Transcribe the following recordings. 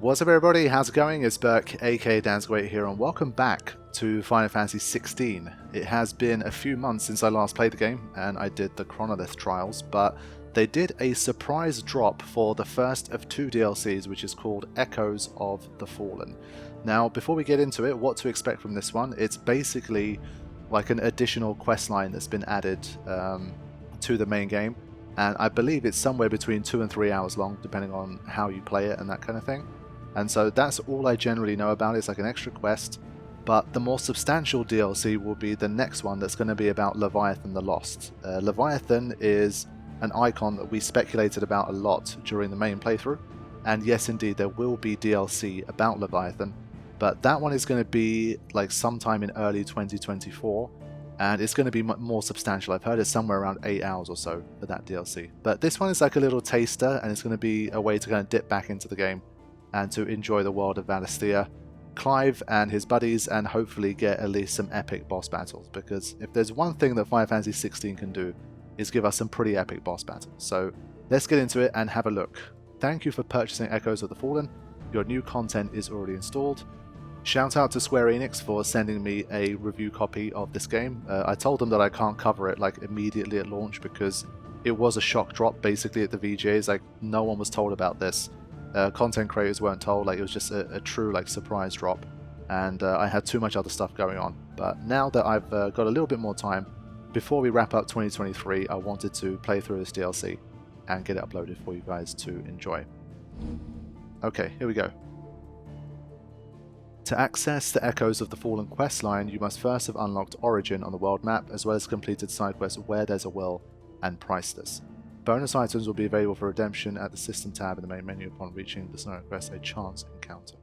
What's up everybody, how's it going? It's Burke, aka Dansgwait here, and welcome back to Final Fantasy XVI. It has been a few months since I last played the game, and I did the Chronolith trials, but they did a surprise drop for the first of two DLCs, which is called Echoes of the Fallen. Now, before we get into it, what to expect from this one, it's basically like an additional questline that's been added to the main game, and I believe it's somewhere between 2 and 3 hours long, depending on how you play it and that kind of thing. And so that's all I generally know about it. It's like an extra quest, but the more substantial DLC will be the next one that's going to be about Leviathan the Lost. Leviathan is an icon that we speculated about a lot during the main playthrough, and yes indeed there will be DLC about Leviathan, but that one is going to be like sometime in early 2024, and it's going to be more substantial. I've heard it's somewhere around 8 hours or so for that DLC, but this one is like a little taster, and it's going to be a way to kind of dip back into the game and to enjoy the world of Valisthea, Clive and his buddies, and hopefully get at least some epic boss battles, because if there's one thing that Final Fantasy XVI can do is give us some pretty epic boss battles. So let's get into it and have a look. Thank you for purchasing Echoes of the Fallen. Your new content is already installed. Shout out to Square Enix for sending me a review copy of this game. I told them that I can't cover it like immediately at launch because it was a shock drop basically at the VGAs. Like no one was told about this. Content creators weren't told. Like it was just a true like surprise drop, and I had too much other stuff going on. But now that I've got a little bit more time before we wrap up 2023, I wanted to play through this DLC and get it uploaded for you guys to enjoy. Okay, here we go. To access the Echoes of the Fallen questline, you must first have unlocked Origin on the world map, as well as completed side quests Where There's a Will and Priceless. Bonus items will be available for redemption at the System tab in the main menu upon reaching the scenario quest, A Chance Encounter.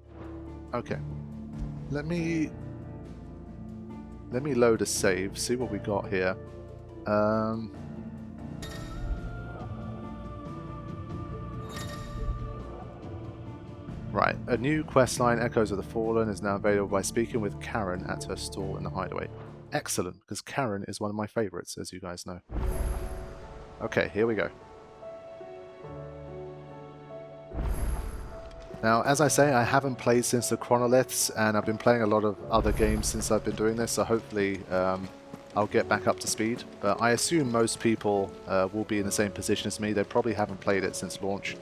Okay, let me load a save, see what we got here. Right, a new questline, Echoes of the Fallen, is now available by speaking with Karen at her stall in the hideaway. Excellent, because Karen is one of my favourites, as you guys know. Okay, here we go. Now, as I say, I haven't played since the Chronoliths, and I've been playing a lot of other games since I've been doing this, so hopefully I'll get back up to speed. But I assume most people will be in the same position as me. They probably haven't played it since launch.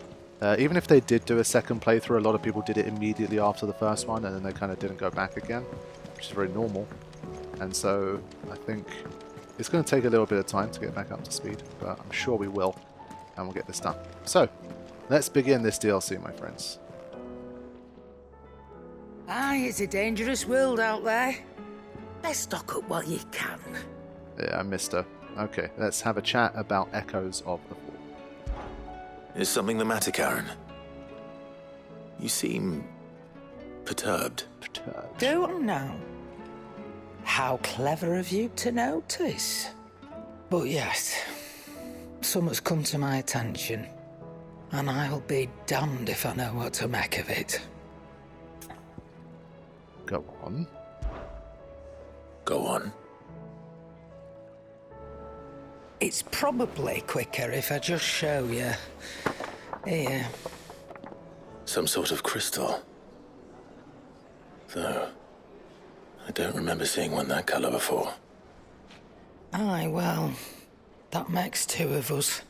Even if they did do a second playthrough, a lot of people did it immediately after the first one, and then they kind of didn't go back again, which is very normal. And so I think it's going to take a little bit of time to get back up to speed, but I'm sure we will, and we'll get this done. So, let's begin this DLC, my friends. Aye, it's a dangerous world out there. Let's stock up while you can. Yeah, I missed her. Okay, let's have a chat about Echoes of the Fallen. Is something the matter, Karen? You seem perturbed. Don't know. How clever of you to notice. But yes, something's come to my attention, and I'll be damned if I know what to make of it. Go on. Go on. It's probably quicker if I just show you. Here. Some sort of crystal. Though, I don't remember seeing one that colour before. Aye, well, that makes two of us.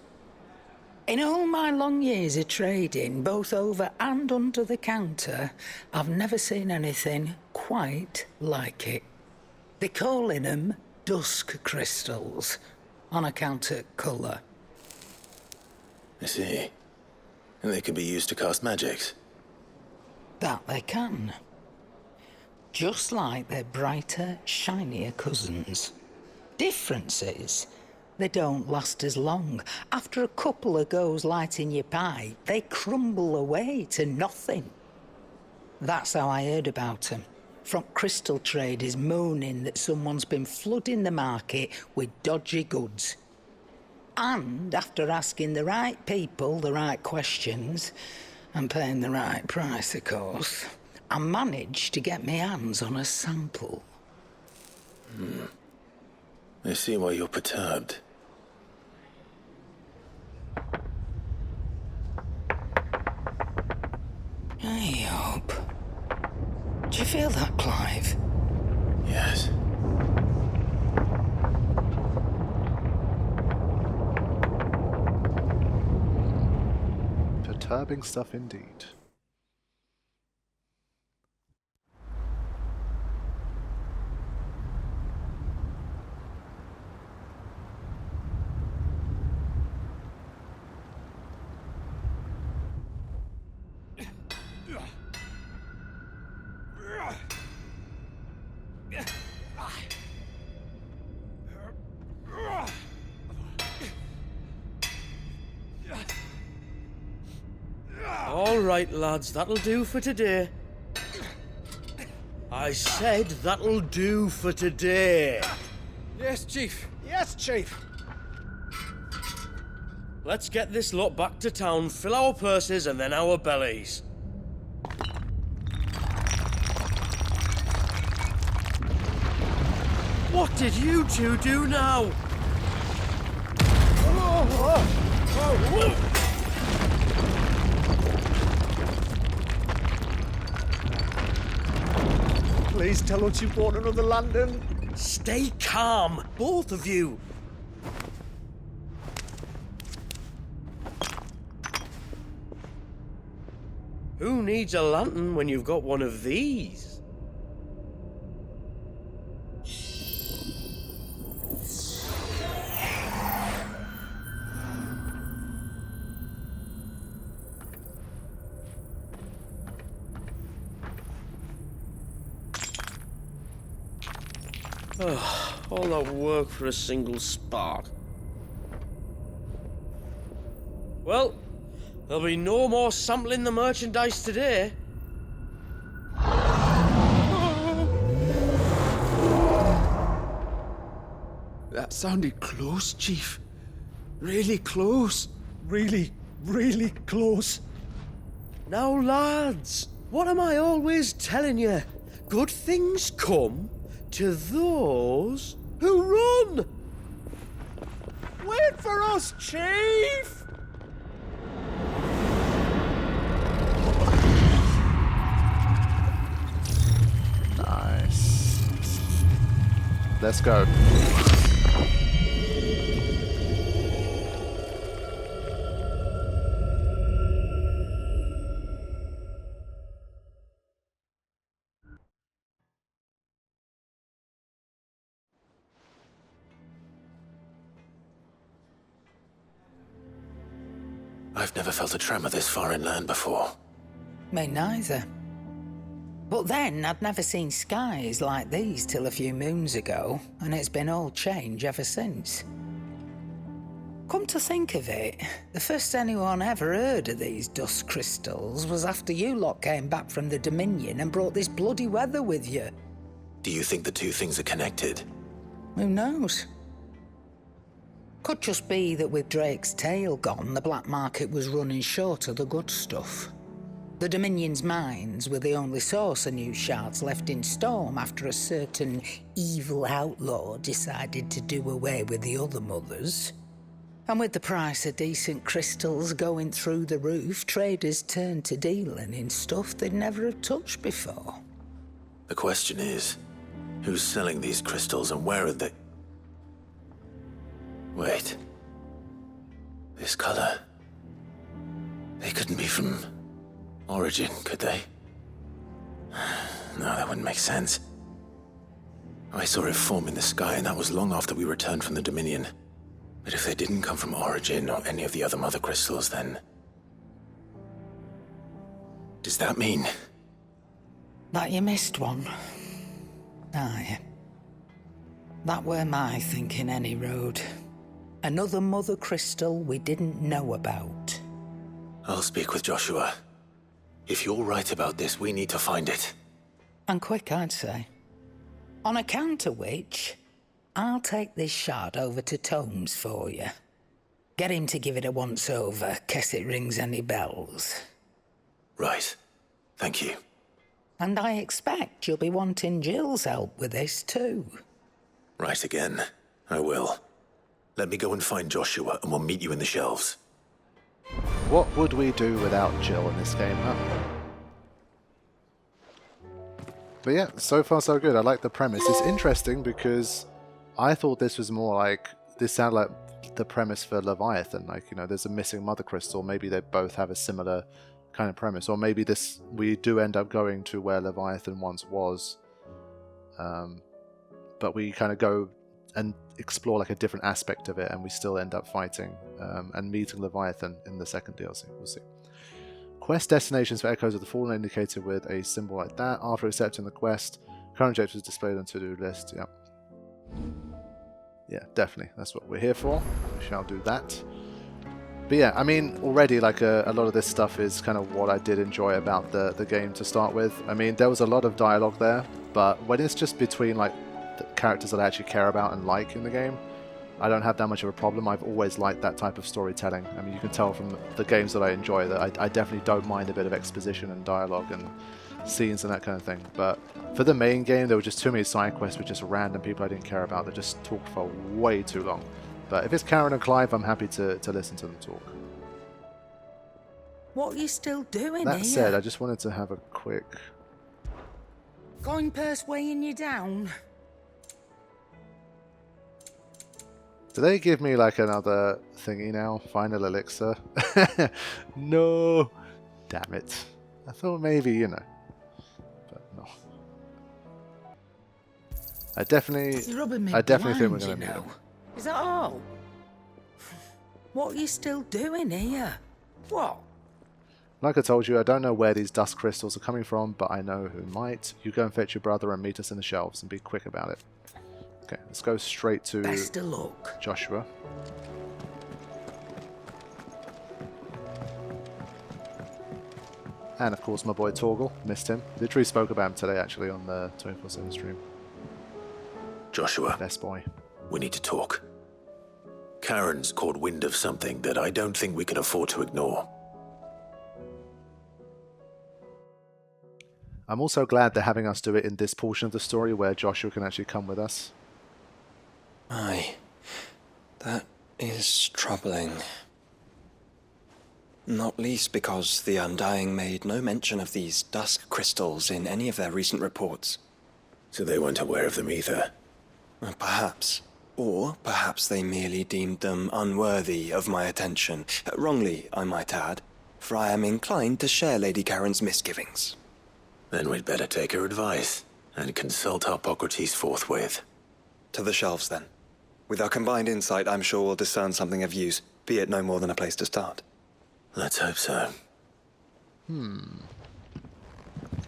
In all my long years of trading, both over and under the counter, I've never seen anything quite like it. They're calling them dusk crystals, on account of colour. I see. And they can be used to cast magics. That they can. Just like their brighter, shinier cousins. Difference is, they don't last as long. After a couple of goes lighting your pipe, they crumble away to nothing. That's how I heard about them. From crystal traders moaning that someone's been flooding the market with dodgy goods. And after asking the right people the right questions, and paying the right price, of course, I managed to get my hands on a sample. I see why you're perturbed. I hope. Do you feel that, Clive? Yes. Perturbing stuff indeed. All right, lads, that'll do for today. I said that'll do for today. Yes, Chief. Yes, Chief. Let's get this lot back to town, fill our purses and then our bellies. What did you two do now? Please tell us you bought another lantern. Stay calm, both of you. Who needs a lantern when you've got one of these? All that work for a single spark. Well, there'll be no more sampling the merchandise today. That sounded close, Chief. Really close. Really, really close. Now, lads, what am I always telling you? Good things come to those who run! Wait for us, Chief! Nice. Let's go. I've never felt a tremor this far inland before. Me neither. But then I'd never seen skies like these till a few moons ago, and it's been all change ever since. Come to think of it, the first anyone ever heard of these dust crystals was after you lot came back from the Dominion and brought this bloody weather with you. Do you think the two things are connected? Who knows? Could just be that with Drake's tail gone, the black market was running short of the good stuff. The Dominion's mines were the only source of new shards left in Storm after a certain evil outlaw decided to do away with the other mothers. And with the price of decent crystals going through the roof, traders turned to dealing in stuff they'd never have touched before. The question is, who's selling these crystals and where are they? Wait. This color. They couldn't be from Origin, could they? No, that wouldn't make sense. I saw it form in the sky, and that was long after we returned from the Dominion. But if they didn't come from Origin or any of the other mother crystals, then... does that mean... That you missed one? Aye. That were my thinking, any road. Another mother crystal we didn't know about. I'll speak with Joshua. If you're right about this, we need to find it. And quick, I'd say. On account of which, I'll take this shard over to Tomes for you. Get him to give it a once-over, case it rings any bells. Right. Thank you. And I expect you'll be wanting Jill's help with this too. Right again. I will. Let me go and find Joshua, and we'll meet you in the shelves. What would we do without Jill in this game, huh? But yeah, so far so good. I like the premise. It's interesting because I thought this was more like, this sounded like the premise for Leviathan. Like, you know, there's a missing mother crystal. Maybe they both have a similar kind of premise. Or maybe we do end up going to where Leviathan once was. But we kind of go and explore like a different aspect of it, and we still end up fighting and meeting Leviathan in the second DLC. We'll see. Quest destinations for Echoes of the Fallen indicated with a symbol like that. After accepting the quest, current objectives displayed on to-do list. Yeah. Yeah, definitely. That's what we're here for. We shall do that. But yeah, I mean, already like a lot of this stuff is kind of what I did enjoy about the game to start with. I mean, there was a lot of dialogue there, but when it's just between like the characters that I actually care about and like in the game, I don't have that much of a problem. I've always liked that type of storytelling. I mean, you can tell from the games that I enjoy that I definitely don't mind a bit of exposition and dialogue and scenes and that kind of thing. But for the main game, there were just too many side quests with just random people I didn't care about that just talked for way too long. But if it's Karen and Clive, I'm happy to listen to them talk. What are you still doing That here? said, I just wanted to have a quick... Going purse weighing you down? Do they give me like another thingy now? Final elixir? No! Damn it. I thought maybe, you know. But no. I definitely think we're going to meet them. Is that all? What are you still doing here? What? Like I told you, I don't know where these dust crystals are coming from, but I know who might. You go and fetch your brother and meet us in the shelves and be quick about it. Okay, let's go straight to Best of luck. Joshua. And of course my boy Torgal, missed him. Literally spoke about him today actually on the 24/7 stream. Joshua, Best boy. we need to talk. Karen's caught wind of something that I don't think we can afford to ignore. I'm also glad they're having us do it in this portion of the story where Joshua can actually come with us. Aye, that is troubling. Not least because the Undying made no mention of these dusk crystals in any of their recent reports. So they weren't aware of them either. Perhaps. Or perhaps they merely deemed them unworthy of my attention. Wrongly, I might add, for I am inclined to share Lady Karen's misgivings. Then we'd better take her advice and consult Hippocrates forthwith. To the shelves, then. With our combined insight, I'm sure we'll discern something of use, be it no more than a place to start. Let's hope so.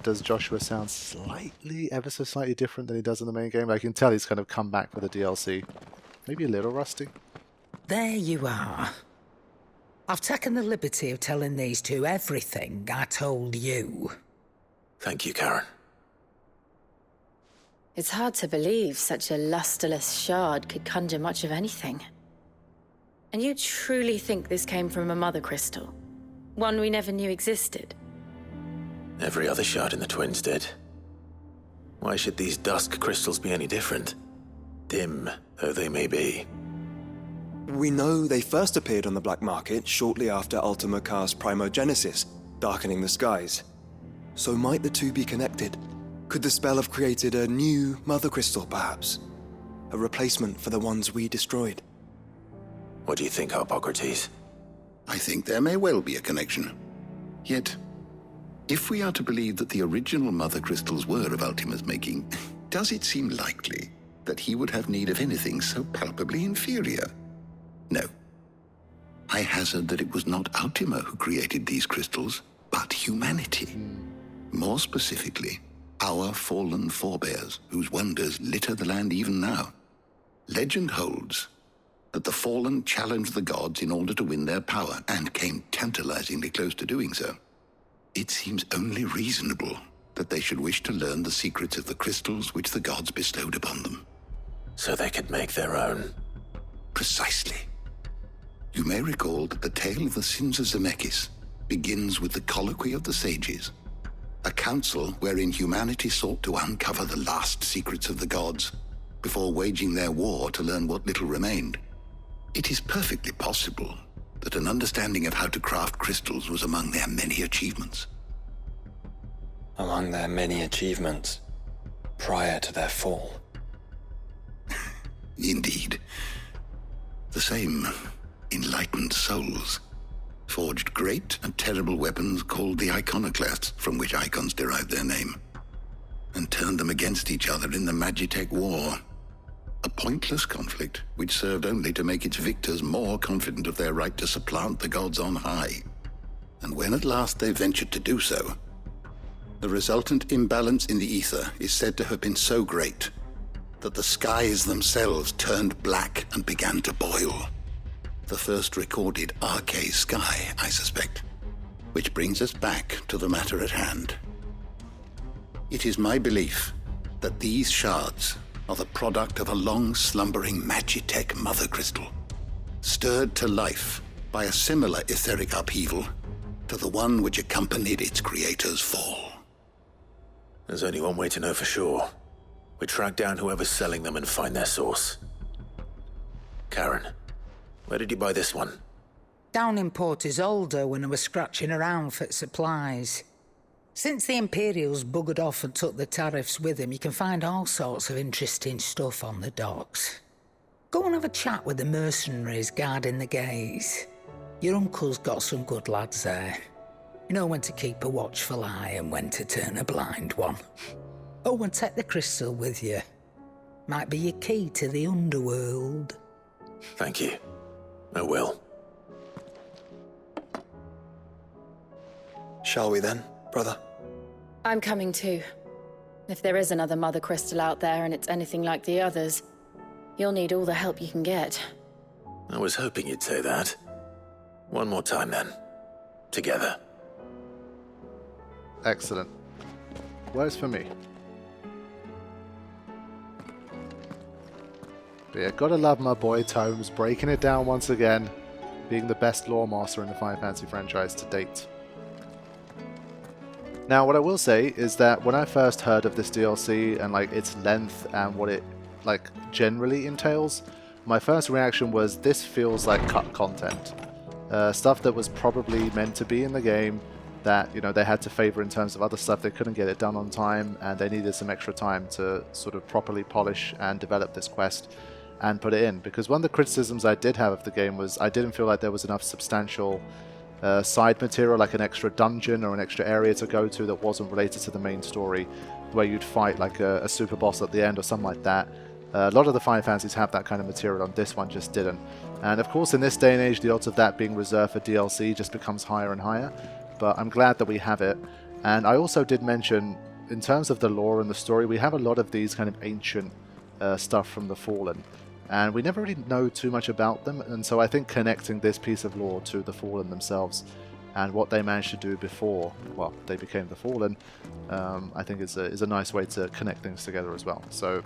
Does Joshua sound slightly, ever so slightly different than he does in the main game? I can tell he's kind of come back for the DLC. Maybe a little rusty. There you are. I've taken the liberty of telling these two everything I told you. Thank you, Karen. It's hard to believe such a lusterless shard could conjure much of anything. And you truly think this came from a mother crystal? One we never knew existed? Every other shard in the Twins did. Why should these dusk crystals be any different? Dim though they may be. We know they first appeared on the black market shortly after Ultima Car's primogenesis, darkening the skies. So might the two be connected? Could the spell have created a new mother crystal, perhaps? A replacement for the ones we destroyed? What do you think, Hippocrates? I think there may well be a connection. Yet, if we are to believe that the original mother crystals were of Ultima's making, does it seem likely that he would have need of anything so palpably inferior? No. I hazard that it was not Ultima who created these crystals, but humanity. More specifically, our fallen forebears, whose wonders litter the land even now. Legend holds that the fallen challenged the gods in order to win their power, and came tantalizingly close to doing so. It seems only reasonable that they should wish to learn the secrets of the crystals which the gods bestowed upon them. So they could make their own. Precisely. You may recall that the tale of the sins of Zemeckis begins with the colloquy of the sages, a council wherein humanity sought to uncover the last secrets of the gods before waging their war to learn what little remained. It is perfectly possible that an understanding of how to craft crystals was among their many achievements. Among their many achievements? prior to their fall. Indeed. The same enlightened souls forged great and terrible weapons called the iconoclasts, from which Eikons derived their name, and turned them against each other in the Magitech War. A pointless conflict which served only to make its victors more confident of their right to supplant the gods on high. And when at last they ventured to do so, the resultant imbalance in the ether is said to have been so great that the skies themselves turned black and began to boil. The first recorded arcane sky, I suspect. Which brings us back to the matter at hand. It is my belief that these shards are the product of a long-slumbering Magitech mother crystal, stirred to life by a similar etheric upheaval to the one which accompanied its creator's fall. There's only one way to know for sure. We track down whoever's selling them and find their source. Karen, where did you buy this one? Down in Port Isolde when I was scratching around for supplies. Since the Imperials buggered off and took the tariffs with them, you can find all sorts of interesting stuff on the docks. Go and have a chat with the mercenaries guarding the gates. Your uncle's got some good lads there. You know when to keep a watchful eye and when to turn a blind one. Oh, and take the crystal with you. Might be your key to the underworld. Thank you. I will. Shall we then, brother? I'm coming too. If there is another mother crystal out there and it's anything like the others, you'll need all the help you can get. I was hoping you'd say that. One more time then. Together. Excellent. Works for me. But yeah, gotta love my boy Tomes breaking it down once again, being the best lore master in the Final Fantasy franchise to date. Now, what I will say is that when I first heard of this DLC and like its length and what it like generally entails, my first reaction was this feels like cut content. Stuff that was probably meant to be in the game that, you know, they had to favor in terms of other stuff. They couldn't get it done on time and they needed some extra time to sort of properly polish and develop this quest and put it in. Because one of the criticisms I did have of the game was I didn't feel like there was enough substantial side material, like an extra dungeon or an extra area to go to that wasn't related to the main story, where you'd fight like a super boss at the end or something like that. A lot of the Final Fantasies have that kind of material, on this one just didn't. And of course in this day and age the odds of that being reserved for DLC just becomes higher and higher, but I'm glad that we have it. And I also did mention, in terms of the lore and the story, we have a lot of these kind of ancient stuff from the Fallen, and we never really know too much about them, and so I think connecting this piece of lore to the Fallen themselves and what they managed to do before, well, they became the Fallen, I think is a nice way to connect things together as well. So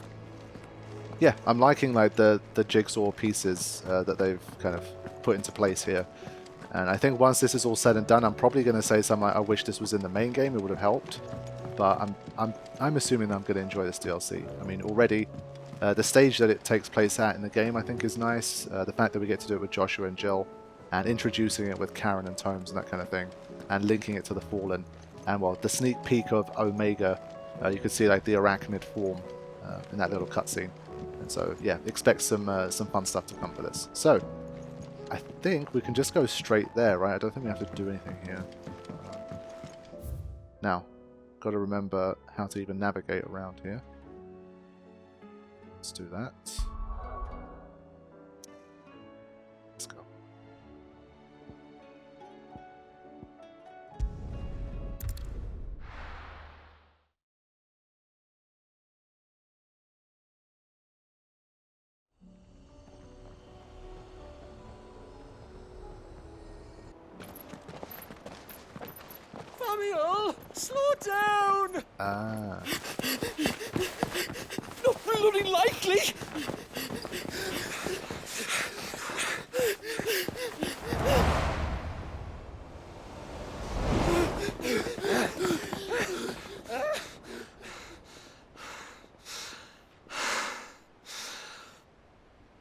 yeah, I'm liking like the jigsaw pieces that they've kind of put into place here. And I think once this is all said and done, I'm probably going to say something like, I wish this was in the main game, it would have helped. But I'm assuming that I'm going to enjoy this DLC. I mean, already the stage that it takes place at in the game I think is nice. The fact that we get to do it with Joshua and Jill, and introducing it with Karen and Tomes and that kind of thing, and linking it to the Fallen. And well, the sneak peek of Omega, you could see like the arachnid form in that little cutscene. And so yeah, expect some fun stuff to come for this. So I think we can just go straight there, right? I don't think we have to do anything here. Now, got to remember how to even navigate around here. Let's do that. Let's go. Samuel, slow down! Ah. Not bloody likely!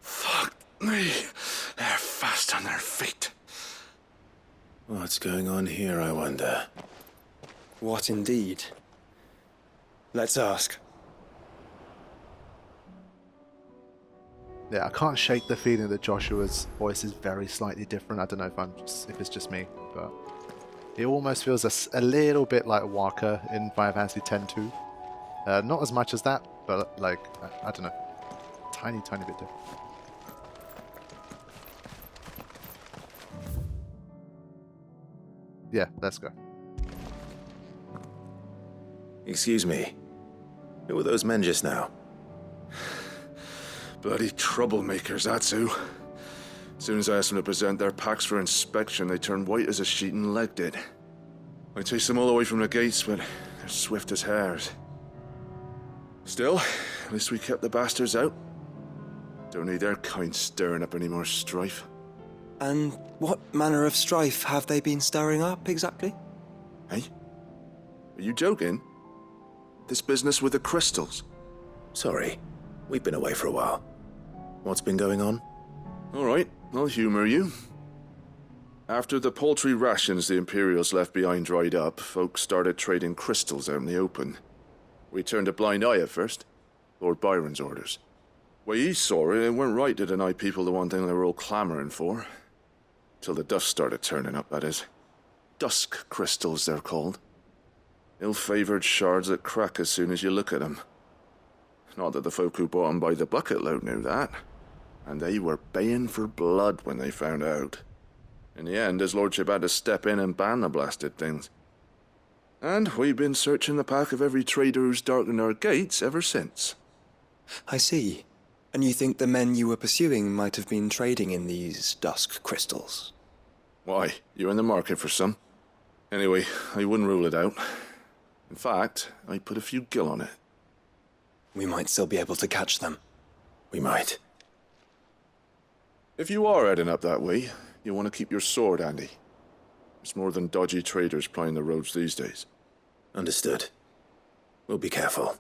Fuck me. They're fast on their feet. What's going on here, I wonder? What indeed? Let's ask. Yeah, I can't shake the feeling that Joshua's voice is very slightly different. I don't know if it's just me, but it almost feels a little bit like Waka in Final Fantasy X too. Not as much as that, but like I don't know, tiny bit different. Yeah, let's go. Excuse me. Who were those men just now? Bloody troublemakers, that's who. As soon as I asked them to present their packs for inspection, they turned white as a sheet and legged it. I chased them all away from the gates, but they're swift as hares. Still, at least we kept the bastards out. Don't need their kind stirring up any more strife. And what manner of strife have they been stirring up, exactly? Hey? Are you joking? This business with the crystals? Sorry, we've been away for a while. What's been going on? Alright, I'll humor you. After the paltry rations the Imperials left behind dried up, folks started trading crystals out in the open. We turned a blind eye at first. Lord Byron's orders. Way he saw it, it weren't right to deny people the one thing they were all clamoring for. Till the dust started turning up, that is. Dusk crystals, they're called. Ill-favored shards that crack as soon as you look at them. Not that the folk who bought them by the bucket load knew that. And they were baying for blood when they found out. In the end, his lordship had to step in and ban the blasted things. And we've been searching the pack of every trader who's darkened our gates ever since. I see. And you think the men you were pursuing might have been trading in these dusk crystals? Why, you're in the market for some. Anyway, I wouldn't rule it out. In fact, I put a few gil on it. We might still be able to catch them. We might. If you are heading up that way, you want to keep your sword handy. There's more than dodgy traders plying the roads these days. Understood. We'll be careful.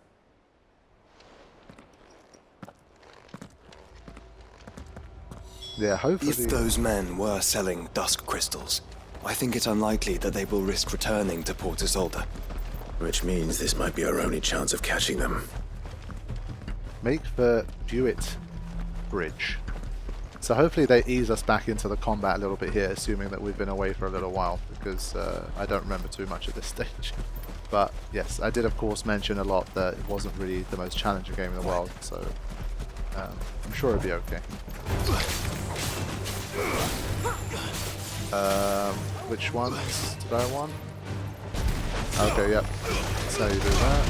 Yeah, hopefully. If those men were selling dusk crystals, I think it unlikely that they will risk returning to Port Isolde. Which means this might be our only chance of catching them. Make the Buick Bridge. So hopefully they ease us back into the combat a little bit here, assuming that we've been away for a little while, because I don't remember too much at this stage. But yes, I did of course mention a lot that it wasn't really the most challenging game in the world, so I'm sure it'll be okay. Which ones did I want? Okay, yep. So you do that.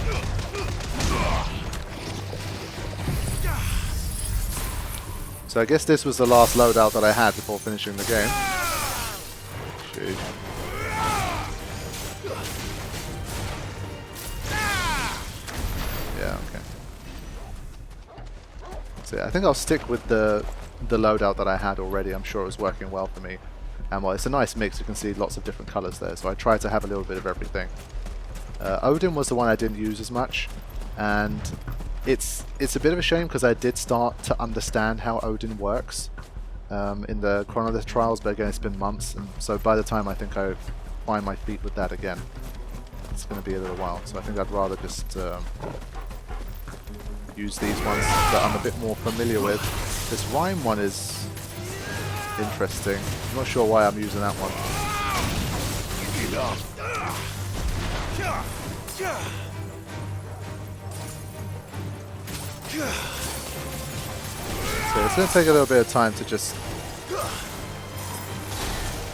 So I guess this was the last loadout that I had before finishing the game. Jeez. Yeah, okay. So yeah, I think I'll stick with the loadout that I had already. I'm sure it was working well for me. And well, it's a nice mix. You can see lots of different colours there. So I tried to have a little bit of everything. Odin was the one I didn't use as much, and it's a bit of a shame because I did start to understand how Odin works in the Chronolith trials, but again it's been months, and so by the time I think I find my feet with that again, it's going to be a little while. So I think I'd rather just use these ones that I'm a bit more familiar with. This rhyme one is interesting. I'm not sure why I'm using that one. So it's going to take a little bit of time to just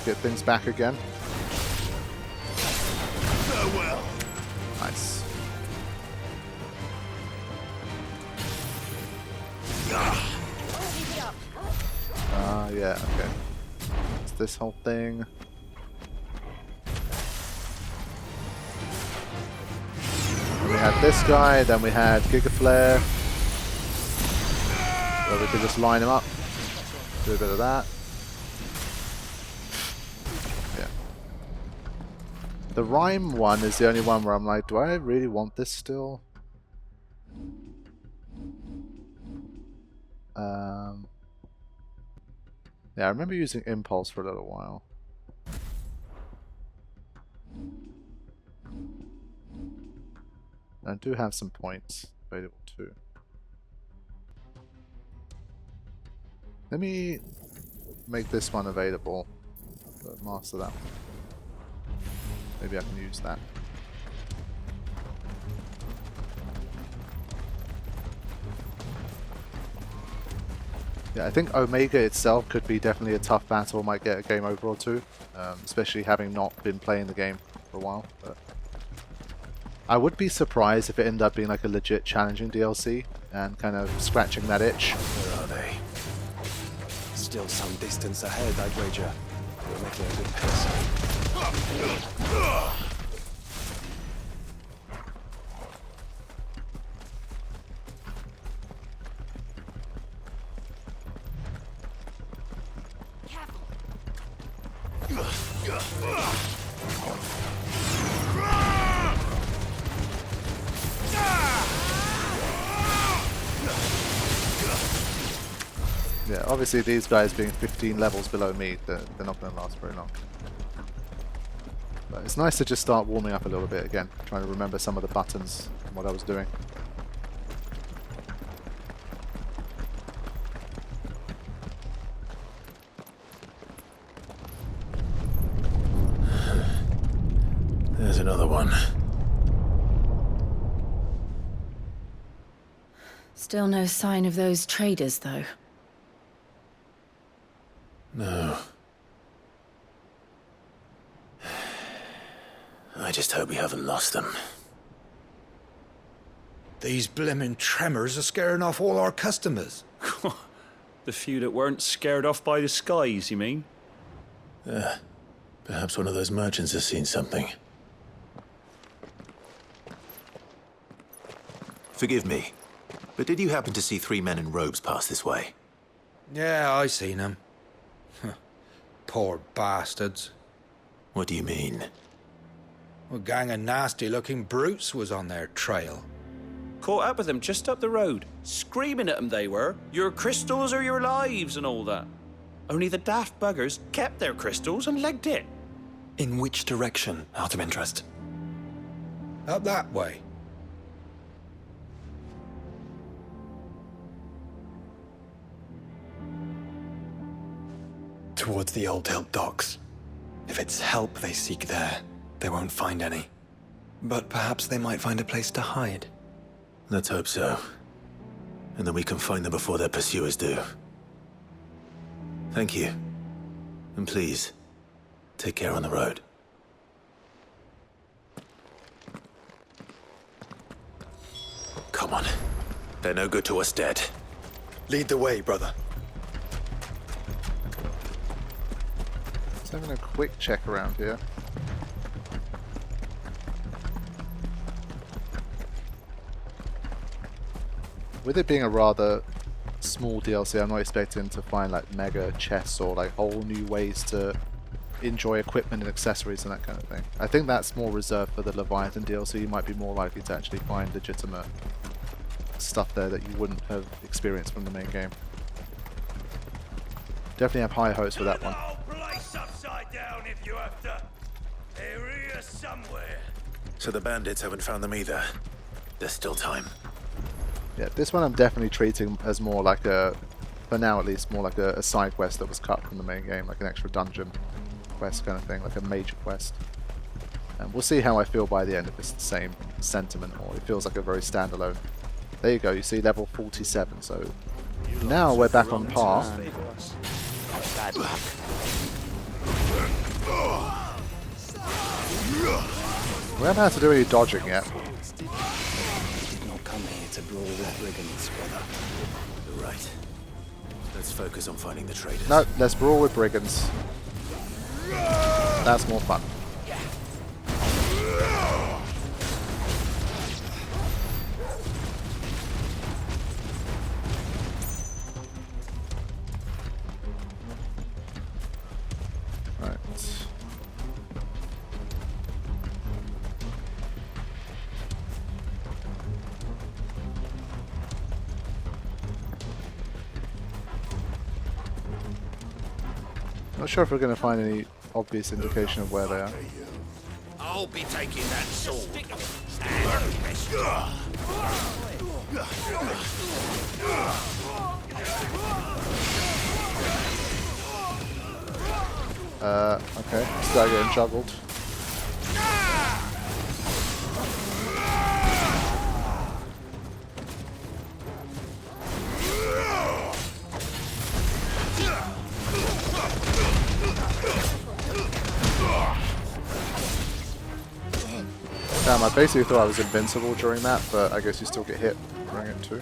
get things back again. Nice. Yeah, okay. It's this whole thing. And we had this guy, then we had Giga Flare. So we could just line him up. Do a bit of that. Yeah. The rhyme one is the only one where I'm like, do I really want this still? Yeah, I remember using Impulse for a little while. I do have some points available too. Let me make this one available. Master that. Maybe I can use that. Yeah, I think Omega itself could be definitely a tough battle. Might get a game over or two, especially having not been playing the game for a while. But I would be surprised if it ended up being like a legit challenging DLC and kind of scratching that itch. Where are they? Still some distance ahead, I'd wager. We're making a good pace. Yeah, obviously these guys being 15 levels below me, they're not going to last very long. But it's nice to just start warming up a little bit again, trying to remember some of the buttons and what I was doing. There's another one. Still no sign of those traders, though. No. I just hope we haven't lost them. These blimmin' tremors are scaring off all our customers. The few that weren't scared off by the skies, you mean? Perhaps one of those merchants has seen something. Forgive me, but did you happen to see 3 men in robes pass this way? Yeah, I seen them. Poor bastards. What do you mean? A gang of nasty-looking brutes was on their trail. Caught up with them just up the road. Screaming at them they were. Your crystals are your lives and all that. Only the daft buggers kept their crystals and legged it. In which direction, out of interest? Up that way. Towards the Old Hill docks. If it's help they seek there, they won't find any. But perhaps they might find a place to hide. Let's hope so. And then we can find them before their pursuers do. Thank you. And please, take care on the road. Come on. They're no good to us dead. Lead the way, brother. Just having a quick check around here. With it being a rather small DLC, I'm not expecting to find like mega chests or like whole new ways to enjoy equipment and accessories and that kind of thing. I think that's more reserved for the Leviathan DLC. You might be more likely to actually find legitimate stuff there that you wouldn't have experienced from the main game. Definitely have high hopes for that one. If you have to. They're here somewhere. So the bandits haven't found them either. There's still time. Yeah, this one I'm definitely treating as more like a, for now at least, more like a side quest that was cut from the main game, like an extra dungeon quest kind of thing, like a major quest. And we'll see how I feel by the end, if it's the same sentiment or it feels like a very standalone. There you go, you see level 47, so now we're back on par. Bad luck. We haven't had to do any dodging yet. Did not come here to brawl with brigands, brother. You're right. Let's focus on finding the traders. No, let's brawl with brigands. That's more fun. Right. Not sure if we're going to find any obvious indication of where they are. I'll be taking that sword. Okay, start getting juggled. Damn, I basically thought I was invincible during that, but I guess you still get hit during it too.